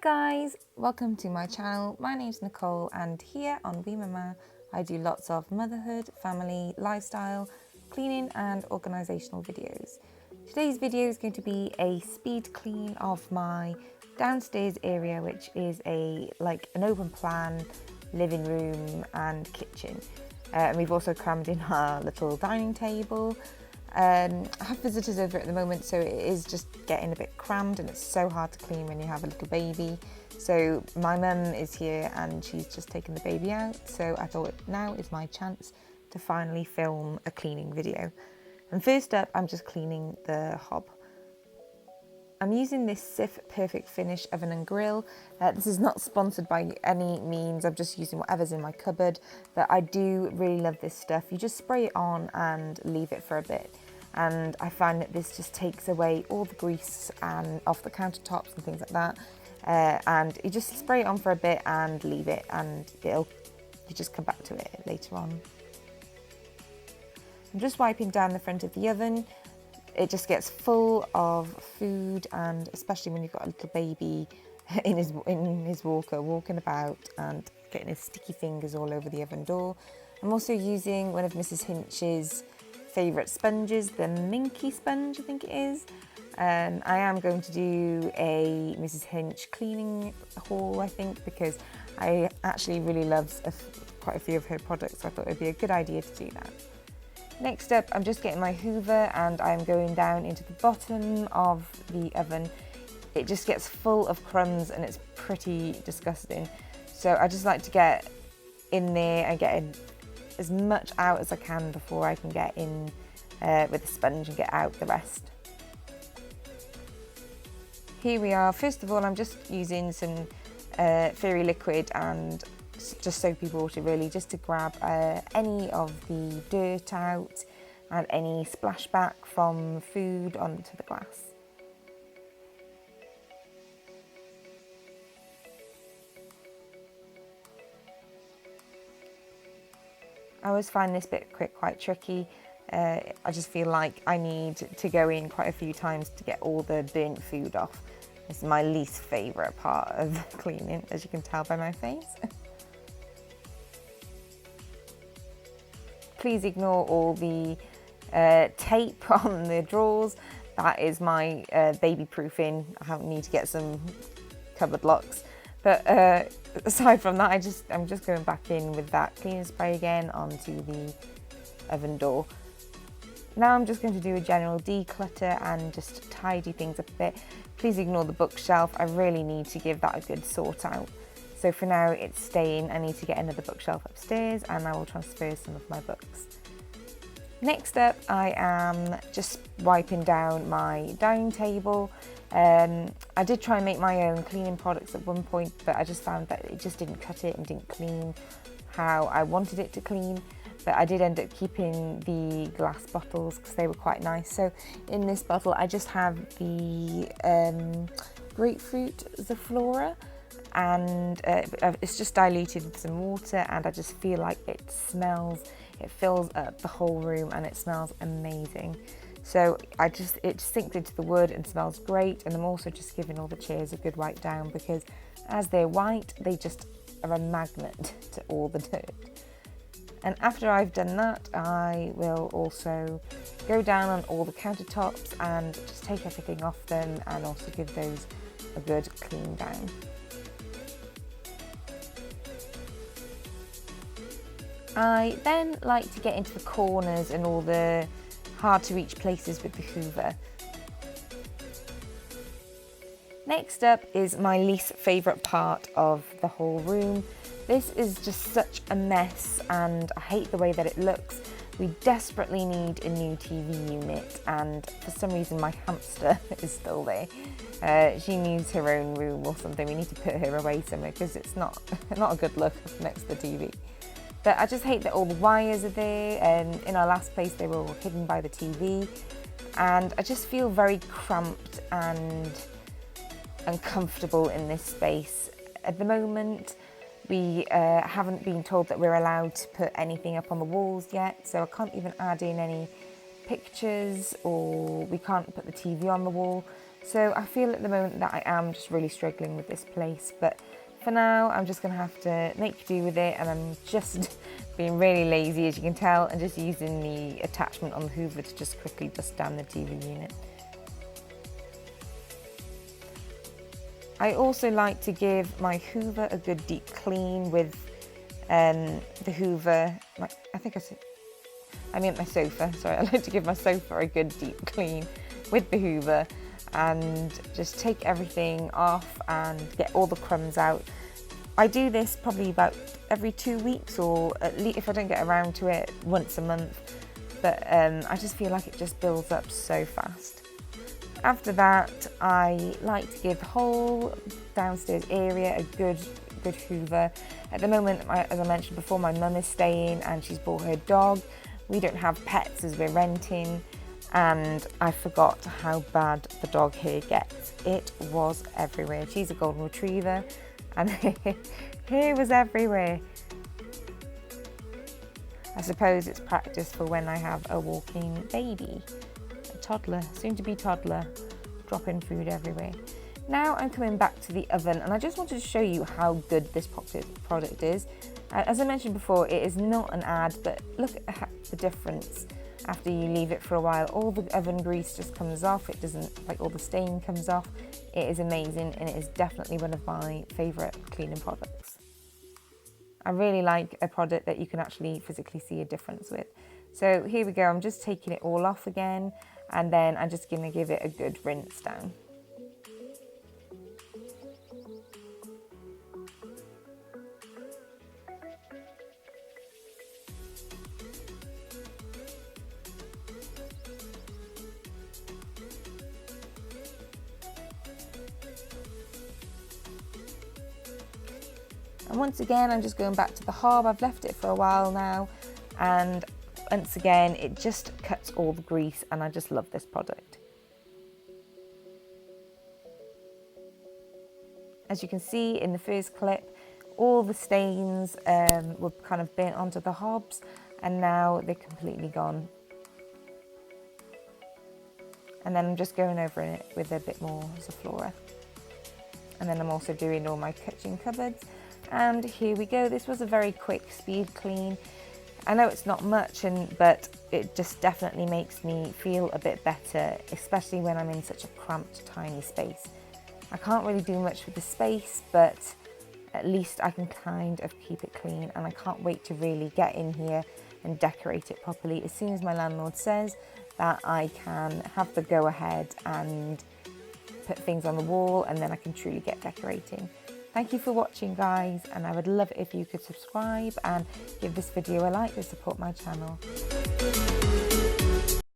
guys, welcome to my channel. My name's Nicole and here on Wee Mama I do lots of motherhood, family, lifestyle, cleaning and organisational videos. Today's video is going to be a speed clean of my downstairs area, which is an open plan living room and kitchen. And we've also crammed in our little dining table. I have visitors over at the moment, so it is just getting a bit crammed and it's so hard to clean when you have a little baby. So my mum is here and she's just taken the baby out, so I thought now is my chance to finally film a cleaning video. And first up, I'm just cleaning the hob. I'm using this Sif Perfect Finish oven and grill. This is not sponsored by any means, I'm just using whatever's in my cupboard, but I do really love this stuff. You just spray it on and leave it for a bit. And I find that this just takes away all the grease and off the countertops and things like that. And you just spray it on for a bit and leave it, and you just come back to it later on. I'm just wiping down the front of the oven. It just gets full of food, and especially when you've got a little baby in his walker walking about and getting his sticky fingers all over the oven door. I'm also using one of Mrs. Hinch's favourite sponges, the Minky sponge I think it is. I am going to do a Mrs. Hinch cleaning haul, I think, because I actually really love quite a few of her products, so I thought it would be a good idea to do that. Next up, I'm just getting my hoover and I'm going down into the bottom of the oven. It just gets full of crumbs and it's pretty disgusting. So I just like to get in there and get as much out as I can before I can get in with the sponge and get out the rest. Here we are. First of all, I'm just using some fairy liquid and just soapy water, really, just to grab any of the dirt out and any splashback from food onto the glass. I always find this bit quite tricky. I just feel like I need to go in quite a few times to get all the burnt food off. This is my least favourite part of cleaning, as you can tell by my face. Please ignore all the tape on the drawers. That is my baby proofing. I need to get some cupboard locks. But aside from that, I'm just going back in with that cleaning spray again onto the oven door. Now I'm just going to do a general declutter and just tidy things up a bit. Please ignore the bookshelf. I really need to give that a good sort out. So for now it's staying. I need to get another bookshelf upstairs and I will transfer some of my books. Next up, I am just wiping down my dining table. I did try and make my own cleaning products at one point, but I just found that it just didn't cut it and didn't clean how I wanted it to clean. But I did end up keeping the glass bottles because they were quite nice. So in this bottle I just have the grapefruit Zaflora, and it's just diluted with some water, and I just feel like it fills up the whole room and it smells amazing. So it just sinks into the wood and smells great. And I'm also just giving all the chairs a good wipe down because as they're white, they just are a magnet to all the dirt. And after I've done that, I will also go down on all the countertops and just take everything off them and also give those a good clean down. I then like to get into the corners and all the hard to reach places with the hoover. Next up is my least favourite part of the whole room. This is just such a mess and I hate the way that it looks. We desperately need a new TV unit, and for some reason my hamster is still there. She needs her own room or something. We need to put her away somewhere because it's not a good look next to the TV. But I just hate that all the wires are there, and in our last place they were all hidden by the TV. And I just feel very cramped and uncomfortable in this space. At the moment, we haven't been told that we're allowed to put anything up on the walls yet, so I can't even add in any pictures, or we can't put the TV on the wall. So I feel at the moment that I am just really struggling with this place, but for now I'm just going to have to make do with it, and I'm just being really lazy, as you can tell, and just using the attachment on the Hoover to just quickly bust down the TV unit. I also like to give my Hoover a good deep clean with the Hoover, I meant my sofa, sorry, I like to give my sofa a good deep clean with the Hoover and just take everything off and get all the crumbs out. I do this probably about every 2 weeks, or at least if I don't get around to it, once a month, but I just feel like it just builds up so fast. After that, I like to give the whole downstairs area a good Hoover. At the moment, as I mentioned before, my mum is staying and she's bought her dog. We don't have pets as we're renting, and I forgot how bad the dog hair gets. It was everywhere. She's a golden retriever and hair was everywhere. I suppose it's practice for when I have a walking baby, a toddler, soon to be toddler, dropping food everywhere. Now I'm coming back to the oven, and I just wanted to show you how good this product is. As I mentioned before, it is not an ad, but look at the difference after you leave it for a while. All the oven grease just comes off. It doesn't, like, all the stain comes off. It is amazing, and it is definitely one of my favourite cleaning products. I really like a product that you can actually physically see a difference with. So here we go, I'm just taking it all off again, and then I'm just going to give it a good rinse down. And once again, I'm just going back to the hob. I've left it for a while now, and once again, it just cuts all the grease, and I just love this product. As you can see in the first clip, all the stains were kind of burnt onto the hobs, and now they're completely gone. And then I'm just going over it with a bit more Zaflora. And then I'm also doing all my kitchen cupboards. And here we go. This was a very quick speed clean. I know it's not much, but it just definitely makes me feel a bit better, especially when I'm in such a cramped, tiny space. I can't really do much with the space, but at least I can kind of keep it clean, and I can't wait to really get in here and decorate it properly as soon as my landlord says that I can have the go ahead and put things on the wall, and then I can truly get decorating. Thank you for watching, guys, and I would love it if you could subscribe and give this video a like to support my channel.